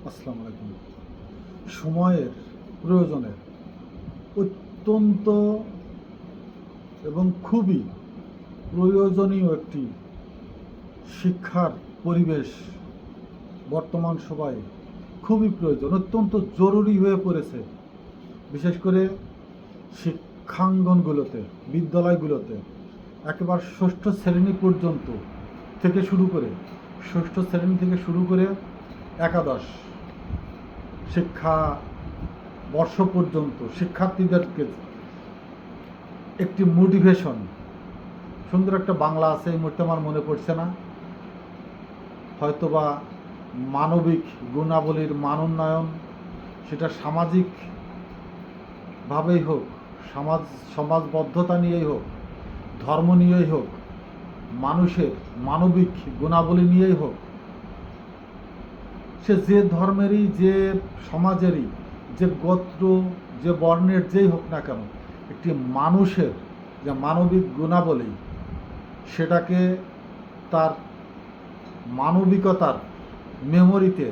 আসসালামু আলাইকুম। সময়ের প্রয়োজনে অত্যন্ত এবং খুবই প্রয়োজনীয় একটি শিক্ষার পরিবেশ বর্তমান সময়ে খুবই প্রয়োজন, অত্যন্ত জরুরি হয়ে পড়েছে। বিশেষ করে শিক্ষাঙ্গনগুলোতে, বিদ্যালয়গুলোতে একেবারে ষষ্ঠ শ্রেণী পর্যন্ত থেকে শুরু করে ষষ্ঠ শ্রেণী থেকে শুরু করে একাদশ শিক্ষা বর্ষ পর্যন্ত শিক্ষার্থীদেরকে একটি মোটিভেশন, সুন্দর একটা বাংলা আছে, এই মুহূর্তে আমার মনে পড়ছে না, হয়তোবা মানবিক গুণাবলীর মানোন্নয়ন, সেটা সামাজিকভাবেই হোক, সমাজবদ্ধতা নিয়েই হোক, ধর্ম নিয়েই হোক, মানুষের মানবিক গুণাবলী নিয়েই হোক, সে যে ধর্মেরই, যে সমাজেরই, যে গোত্র, যে বর্ণের যেই হোক না কেন, একটি মানুষের যে মানবিক গুণাবলী, সেটাকে তার মানবিকতার মেমোরিতে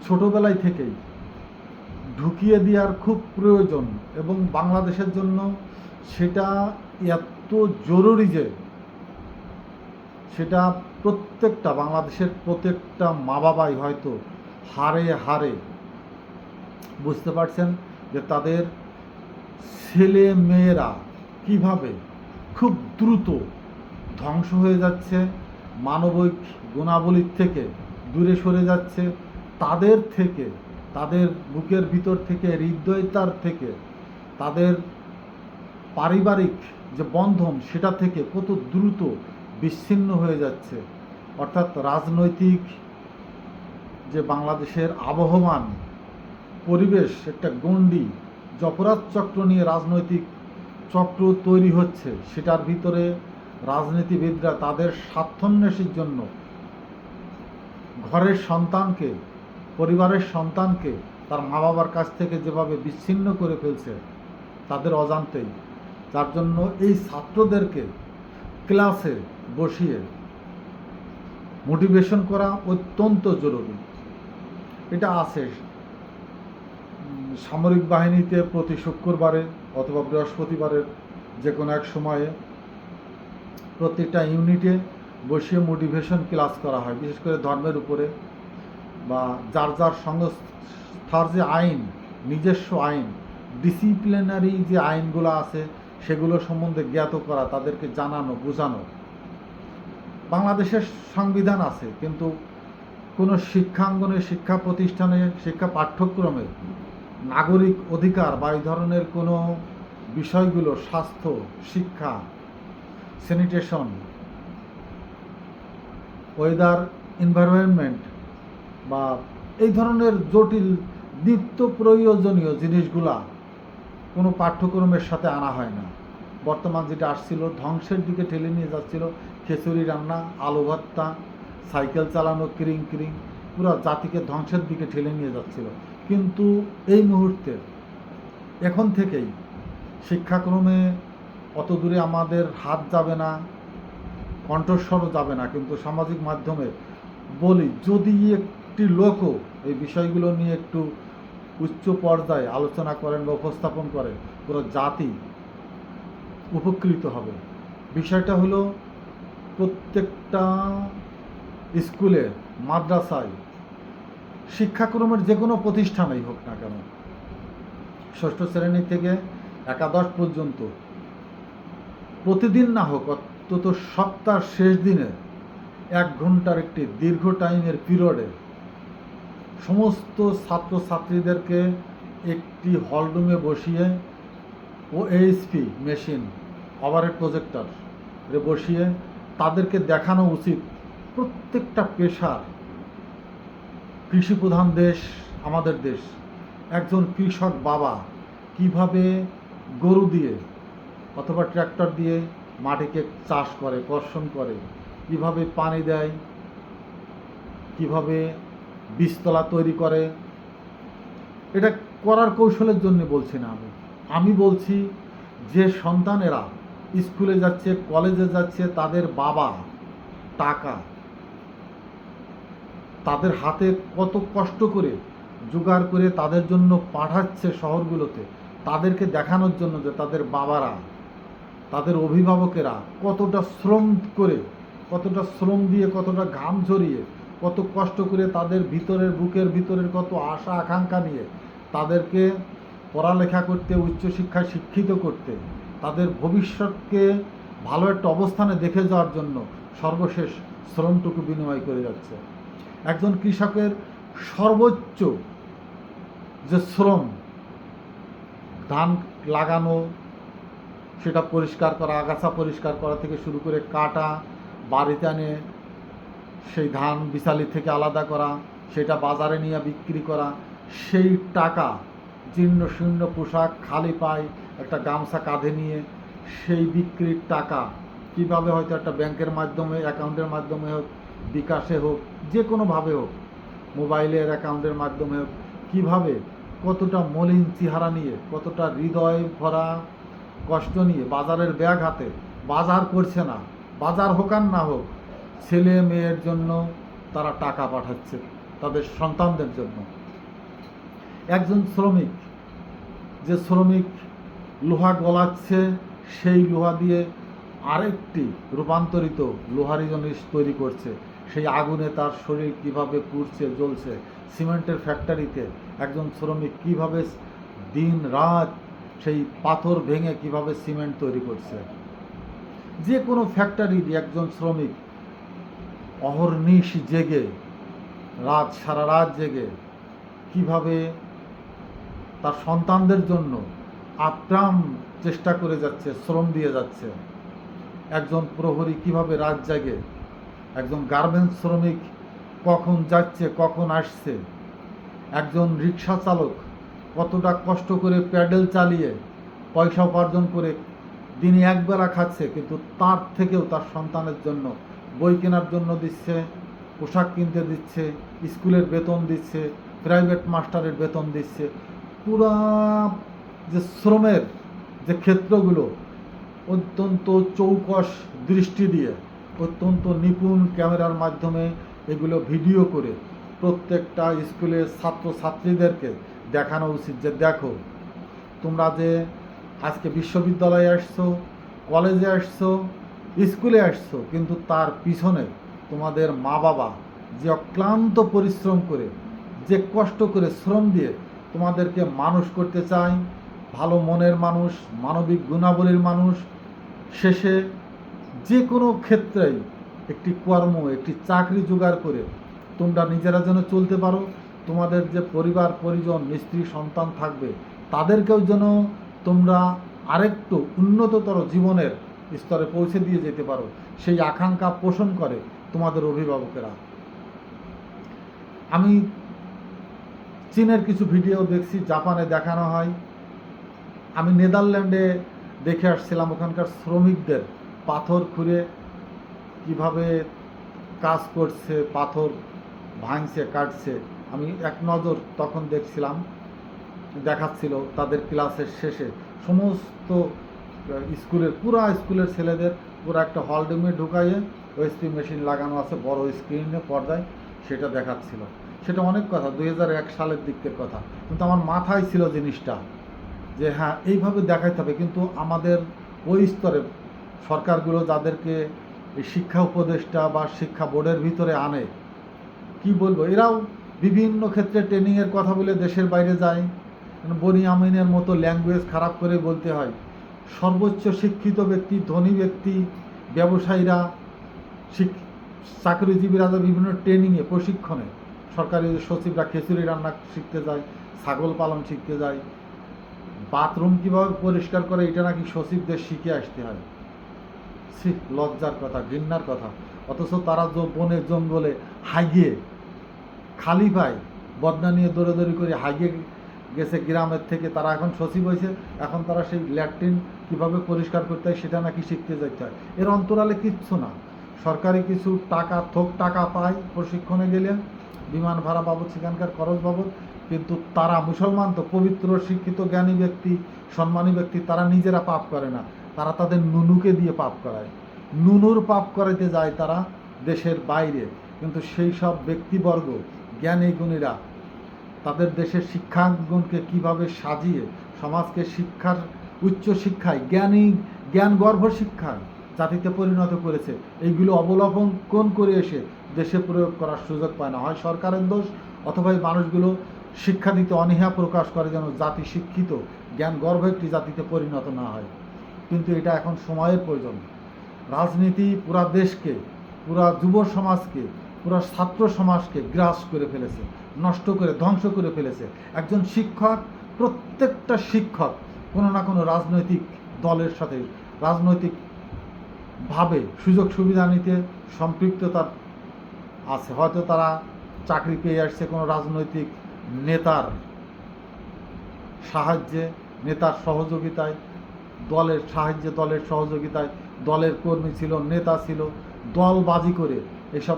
ছোটোবেলায় থেকেই ঢুকিয়ে দেওয়ার খুব প্রয়োজন। এবং বাংলাদেশের জন্য সেটা এত জরুরি যে সেটা বাংলাদেশের প্রত্যেকটা মা বাবাই হয়তো হারে হারে বুঝতে পারছেন যে তাদের ছেলে মেয়েরা কিভাবে খুব দ্রুত ধ্বংস হয়ে যাচ্ছে, মানবিক গুণাবলীর থেকে দূরে সরে যাচ্ছে, তাদের থেকে, তাদের বুকের ভিতর থেকে, হৃদয়তার থেকে, তাদের পারিবারিক যে বন্ধন সেটা থেকে কত দ্রুত বিচ্ছিন্ন হয়ে যাচ্ছে। অর্থাৎ রাজনৈতিক যে বাংলাদেশের আবহমান পরিবেশ, একটা গণ্ডি, যে অপরাধ চক্র নিয়ে রাজনৈতিক চক্র তৈরি হচ্ছে, সেটার ভিতরে রাজনীতিবিদরা তাদের স্বার্থান্বেষীর জন্য ঘরের সন্তানকে, পরিবারের সন্তানকে তার মা বাবার কাছ থেকে যেভাবে বিচ্ছিন্ন করে ফেলছে তাদের অজান্তেই, যার জন্য এই ছাত্রদেরকে ক্লাসে বসিয়ে মোটিভেশন করা অত্যন্ত জরুরি। এটা আছে সামরিক বাহিনীতে প্রতি শুক্রবারে অথবা বৃহস্পতিবারের যে কোনো এক সময়ে প্রত্যেকটা ইউনিটে বসিয়ে মোটিভেশন ক্লাস করা হয়, বিশেষ করে ধর্মের উপরে, বা যার যার সংস্থার যে আইন, নিজস্ব আইন, ডিসিপ্লিনারি যে আইনগুলো আছে সেগুলো সম্বন্ধে জ্ঞাত করা, তাদেরকে জানানো, বোঝানো। বাংলাদেশের সংবিধান আছে, কিন্তু কোনো শিক্ষাঙ্গনে, শিক্ষা প্রতিষ্ঠানে, শিক্ষা পাঠ্যক্রমে নাগরিক অধিকার বা এই ধরনের কোনো বিষয়গুলো, স্বাস্থ্য, শিক্ষা, স্যানিটেশন, ওয়েদার, এনভায়রনমেন্ট বা এই ধরনের জটিল নিত্য প্রয়োজনীয় জিনিসগুলা কোনো পাঠ্যক্রমের সাথে আনা হয় না। বর্তমান যেটা আসছিল ধ্বংসের দিকে ঠেলে নিয়ে যাচ্ছিল, খিচুড়ি রান্না, আলু ভর্তা, সাইকেল চালানো, ক্রিং ক্রিং, পুরো জাতিকে ধ্বংসের দিকে ঠেলে নিয়ে যাচ্ছিল। কিন্তু এই মুহূর্তে, এখন থেকেই শিক্ষাক্রমে অত দূরে আমাদের হাত যাবে না, কণ্ঠস্বরও যাবে না, কিন্তু সামাজিক মাধ্যমে বলি, যদি একটি লোকও এই বিষয়গুলো নিয়ে একটু উচ্চ পর্যায়ে আলোচনা করেন বা উপস্থাপন করেন, পুরো জাতি উপকৃত হবে। বিষয়টা হলো প্রত্যেকটা স্কুলে, মাদ্রাসায়, শিক্ষাক্রমের যে কোনো প্রতিষ্ঠানেই হোক না কেন, ষষ্ঠ শ্রেণী থেকে একাদশ পর্যন্ত প্রতিদিন না হোক, অন্তত সপ্তাহ শেষ দিনে 1 ঘন্টার একটি দীর্ঘ টাইমের পিরিয়ডে সমস্ত ছাত্রছাত্রীদেরকে একটি হলরুমে বসিয়ে ওএইচপি মেশিন, ওভারহেড প্রজেক্টর বসিয়ে তাদেরকে দেখানো উচিত প্রত্যেকটা পেশার। কৃষিপ্রধান দেশ আমাদের দেশ, একজন কৃষক বাবা কিভাবে গরু দিয়ে অথবা ট্র্যাক্টর দিয়ে মাটিকে চাষ করে, কর্ষণ করে, কিভাবে পানি দেয়, কিভাবে বীজতলা তৈরি করে। এটা করার কৌশলের জন্য বলছি না, আমি বলছি যে সন্তানেরা স্কুলে যাচ্ছে, কলেজে যাচ্ছে, তাদের বাবা টাকা, তাদের হাতে কত কষ্ট করে জোগাড় করে তাদের জন্য পাঠাচ্ছে শহরগুলোতে, তাদেরকে দেখানোর জন্য যে তাদের বাবারা, তাদের অভিভাবকেরা কতটা শ্রম করে, কতটা শ্রম দিয়ে, কতটা ঘাম ঝরিয়ে, কত কষ্ট করে তাদের ভিতরের, বুকের ভিতরের কত আশা আকাঙ্ক্ষা নিয়ে তাদেরকে পড়ালেখা করতে, উচ্চশিক্ষায় শিক্ষিত করতে, তাদের ভবিষ্যৎকে ভালো একটা অবস্থানে দেখে যাওয়ার জন্য সর্বশেষ শ্রমটুকু বিনিময় করে যাচ্ছে। একজন কৃষকের সর্বোচ্চ যে শ্রম, ধান লাগানো, সেটা পরিষ্কার করা, আগাছা পরিষ্কার করা থেকে শুরু করে কাটা, বাড়িতে আনে সেই ধান বিচালি থেকে আলাদা করা, সেটা বাজারে নিয়ে বিক্রি করা, সেই টাকা, জীর্ণ শীর্ণ পোশাক, খালি পায় একটা গামছা কাঁধে নিয়ে সেই বিক্রির টাকা কিভাবে হয়তো একটা ব্যাংকের মাধ্যমে, অ্যাকাউন্টের মাধ্যমে হোক, বিকাশে হোক, যে কোনোভাবে হোক, মোবাইলের অ্যাকাউন্টের মাধ্যমে হোক, কীভাবে কতটা মলিন চেহারা নিয়ে, কতটা হৃদয় ভরা কষ্ট নিয়ে বাজারের ব্যাগ হাতে বাজার করছে না, বাজার হোক আর না হোক, ছেলে মেয়ের জন্য তারা টাকা পাঠাচ্ছে, তাদের সন্তানদের জন্য। একজন শ্রমিক, যে শ্রমিক লোহা গলাচ্ছে, সেই লোহা দিয়ে আরেকটি রূপান্তরিত লোহারি জিনিস তৈরি করছে, সেই আগুনে তার শরীর কিভাবে পুড়ছে, জ্বলছে। সিমেন্টের ফ্যাক্টরিতে একজন শ্রমিক কিভাবে দিন রাত সেই পাথর ভেঙে কিভাবে সিমেন্ট তৈরি করছে। যে কোনো ফ্যাক্টরির একজন শ্রমিক অহর্নিশ জেগে, সারা রাত জেগে কিভাবে তার সন্তানদের জন্য আপ্রাণ চেষ্টা করে যাচ্ছে, শ্রম দিয়ে যাচ্ছে। একজন প্রহরী কিভাবে রাত জাগে, একজন গার্মেন্টস শ্রমিক কখন যাচ্ছে, কখন আসছে, একজন রিক্সা চালক কতটা কষ্ট করে প্যাডেল চালিয়ে পয়সা উপার্জন করে দিনে একবেলা খাচ্ছে, কিন্তু তার থেকেও তার সন্তানের জন্য বই কেনার জন্য দিচ্ছে, পোশাক কিনতে দিচ্ছে, স্কুলের বেতন দিচ্ছে, প্রাইভেট মাস্টারের বেতন দিচ্ছে। পুরা যে শ্রমের যে ক্ষেত্রগুলো অত্যন্ত চৌকস দৃষ্টি দিয়ে, অত্যন্ত নিপুণ ক্যামেরার মাধ্যমে এগুলো ভিডিও করে প্রত্যেকটা স্কুলের ছাত্রছাত্রীদেরকে দেখানো উচিত যে দেখো, তোমরা যে আজকে বিশ্ববিদ্যালয়ে আসছো, কলেজে আসছো, স্কুলে আসছো, কিন্তু তার পিছনে তোমাদের মা বাবা যে অক্লান্ত পরিশ্রম করে, যে কষ্ট করে শ্রম দিয়ে তোমাদেরকে মানুষ করতে চায়, ভালো মনের মানুষ, মানবিক গুণাবলীর মানুষ, শেষে যে কোনো ক্ষেত্রেই একটি কর্ম, একটি চাকরি জোগাড় করে তোমরা নিজেরা যেন চলতে পারো, তোমাদের যে পরিবার পরিজন, স্ত্রী সন্তান থাকবে, তাদেরকেও যেন তোমরা আরেকটু উন্নততর জীবনের স্তরে পৌঁছে দিয়ে যেতে পারো, সেই আকাঙ্ক্ষা পোষণ করে তোমাদের অভিভাবকেরা। আমি চীনের কিছু ভিডিও দেখছি, জাপানে দেখানো হয়। আমি নেদারল্যান্ডে দেখে আসছিলাম, ওখানকার শ্রমিকদের পাথর খুঁড়ে কিভাবে কাজ করছে, পাথর ভাঙছে, কাটছে। আমি এক নজর তখন দেখছিলাম, দেখাচ্ছিল তাদের ক্লাসের শেষে সমস্ত স্কুলের, পুরা স্কুলের ছেলেদের পুরো একটা হল রুমে ঢুকাইয়ে ওএসপি মেশিন লাগানো আছে বড় স্ক্রিনে, পর্দায়, সেটা দেখাচ্ছিল। সেটা অনেক কথা, 2001 সালের দিকের কথা, কিন্তু আমার মাথায় ছিল জিনিসটা যে হ্যাঁ, এইভাবে দেখাইতে হবে। কিন্তু আমাদের ওই স্তরে সরকারগুলো যাদেরকে এই শিক্ষা উপদেষ্টা বা শিক্ষা বোর্ডের ভিতরে আনে, কি বলবো, এরাও বিভিন্ন ক্ষেত্রে ট্রেনিংয়ের কথা বলে দেশের বাইরে যায়। বনি আমিনের মতো ল্যাঙ্গুয়েজ খারাপ করে বলতে হয়। সর্বোচ্চ শিক্ষিত ব্যক্তি, ধনী ব্যক্তি, ব্যবসায়ীরা, চাকরিজীবীরা বিভিন্ন ট্রেনিংয়ে, প্রশিক্ষণে, সরকারি সচিবরা খিচুড়ি রান্না শিখতে যায়, ছাগল পালন শিখতে যায়, বাথরুম কীভাবে পরিষ্কার করে এটা নাকি সচিবদের শিখে আসতে হয়। লজ্জার কথা, ঘৃণার কথা। অথচ তারা বনে জঙ্গলে হাগিয়ে খালি পায় বদনা নিয়ে দৌড়াদৌড়ি করে হাগিয়ে গেছে গ্রামের থেকে, তারা এখন সচিব হয়েছে, এখন তারা সেই ল্যাট্রিন কীভাবে পরিষ্কার করতে হয় সেটা নাকি শিখতে যাইতে হয়। এর অন্তরালে কিচ্ছু না, সরকারি কিছু টাকা, থোক টাকা পায় প্রশিক্ষণে গেলে, বিমান ভাড়া বাবদ, সেখানকার খরচ বাবদ, কিন্তু তারা মুসলমান তো, পবিত্র শিক্ষিত জ্ঞানী ব্যক্তি, সম্মানী ব্যক্তি, তারা নিজেরা পাপ করে না, তারা তাদের নুনুকে দিয়ে পাপ করায়। নুনুর পাপ করাইতে যায় তারা দেশের বাইরে, কিন্তু সেই সব ব্যক্তিবর্গ, জ্ঞানী গুণীরা তাদের দেশের শিক্ষাঙ্গনকে কিভাবে সাজিয়ে সমাজকে শিক্ষার উচ্চ শিক্ষায় জ্ঞানগর্ভ শিক্ষায় জাতিতে পরিণত করেছে, এইগুলো অবলম্বন করে এসে দেশে প্রয়োগ করার সুযোগ পায় না। হয় সরকারের দোষ, অথবা এই মানুষগুলো শিক্ষা দিতে অনীহা প্রকাশ করে যেন জাতি শিক্ষিত জ্ঞানগর্ভ একটি জাতিতে পরিণত না হয়। কিন্তু এটা এখন সময়ের প্রয়োজন। রাজনীতি পুরা দেশকে, পুরা যুব সমাজকে, পুরা ছাত্র সমাজকে গ্রাস করে ফেলেছে, নষ্ট করে ধ্বংস করে ফেলেছে। একজন শিক্ষক, প্রত্যেকটা শিক্ষক কোনো না কোনো রাজনৈতিক দলের সাথে রাজনৈতিকভাবে সুযোগ সুবিধা নিতে সম্পৃক্ততা আছে। হয়তো তারা চাকরি পেয়ে আসছে কোনো রাজনৈতিক নেতার সাহায্যে, নেতার সহযোগিতায়, দলের সাহায্যে, দলের সহযোগিতায়, দলের কর্মী ছিল, নেতা ছিল, দলবাজি করে এসব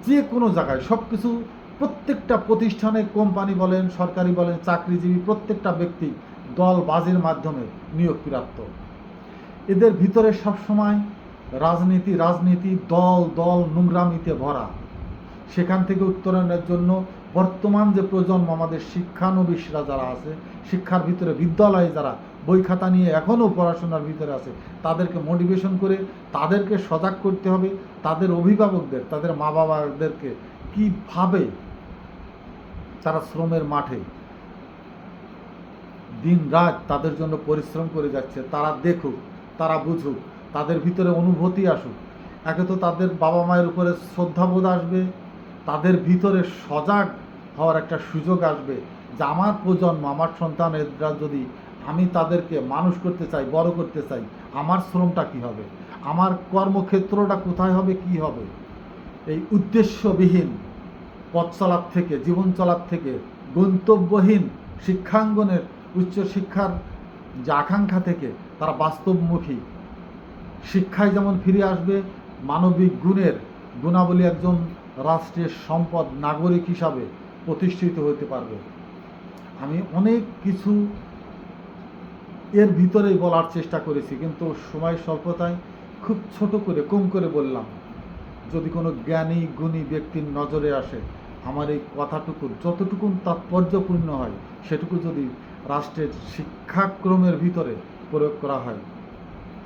যে কোনো জায়গায় সব কিছু, প্রত্যেকটা প্রতিষ্ঠানে, কোম্পানি বলেন, সরকারি বলেন, চাকরিজীবী প্রত্যেকটা ব্যক্তি দলবাজির মাধ্যমে নিয়োগ প্রাপ্ত। এদের ভিতরে সবসময় রাজনীতি, দল নোংরামিতে ভরা। সেখান থেকে উত্তরণের জন্য বর্তমান যে প্রজন্ম, আমাদের শিক্ষানবিশরা যারা আছে, শিক্ষার ভিতরে বিদ্যালয়ে যারা বই খাতা নিয়ে এখনও পড়াশোনার ভিতরে আছে, তাদেরকে মোটিভেশন করে তাদেরকে সজাগ করতে হবে। তাদের অভিভাবকদের, তাদের মা বাবাদেরকে কীভাবে তারা শ্রমের মাঠে দিন রাত তাদের জন্য পরিশ্রম করে যাচ্ছে, তারা দেখুক, তারা বুঝুক, তাদের ভিতরে অনুভূতি আসুক। একে তো তাদের বাবা মায়ের উপরে শ্রদ্ধাবোধ আসবে, তাদের ভিতরে সজাগ হওয়ার একটা সুযোগ আসবে যে আমার প্রজন্ম, আমার সন্তানেরা যদি আমি তাদেরকে মানুষ করতে চাই, বড় করতে চাই, আমার শ্রমটা কী হবে, আমার কর্মক্ষেত্রটা কোথায় হবে, কি হবে। এই উদ্দেশ্যবিহীন পথ চলার থেকে, জীবন চলার থেকে, গন্তব্যহীন শিক্ষাঙ্গনের উচ্চশিক্ষার যে আকাঙ্ক্ষা থেকে তারা বাস্তবমুখী শিক্ষায় যেমন ফিরে আসবে, মানবিক গুণাবলী একজন রাষ্ট্রের সম্পদ নাগরিক হিসাবে প্রতিষ্ঠিত হতে পারবে। আমি অনেক কিছু এর ভিতরেই বলার চেষ্টা করেছি, কিন্তু সময় স্বল্পতায় খুব ছোট করে, কম করে বললাম। যদি কোনো জ্ঞানী গুণী ব্যক্তির নজরে আসে, আমার এই কথাটুকু যতটুকু তাৎপর্যপূর্ণ হয়, সেটুকু যদি রাষ্ট্রের শিক্ষাক্রমের ভিতরে প্রয়োগ করা হয়,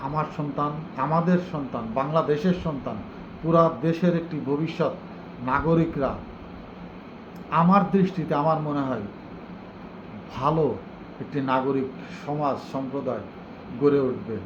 আমার সন্তান, আমাদের সন্তান, বাংলাদেশের সন্তান, পুরা দেশের একটি ভবিষ্যৎ নাগরিকরা, আমার দৃষ্টিতে আমার মনে হয় ভালো একটি নাগরিক সমাজ সম্প্রদায় গড়ে উঠবে।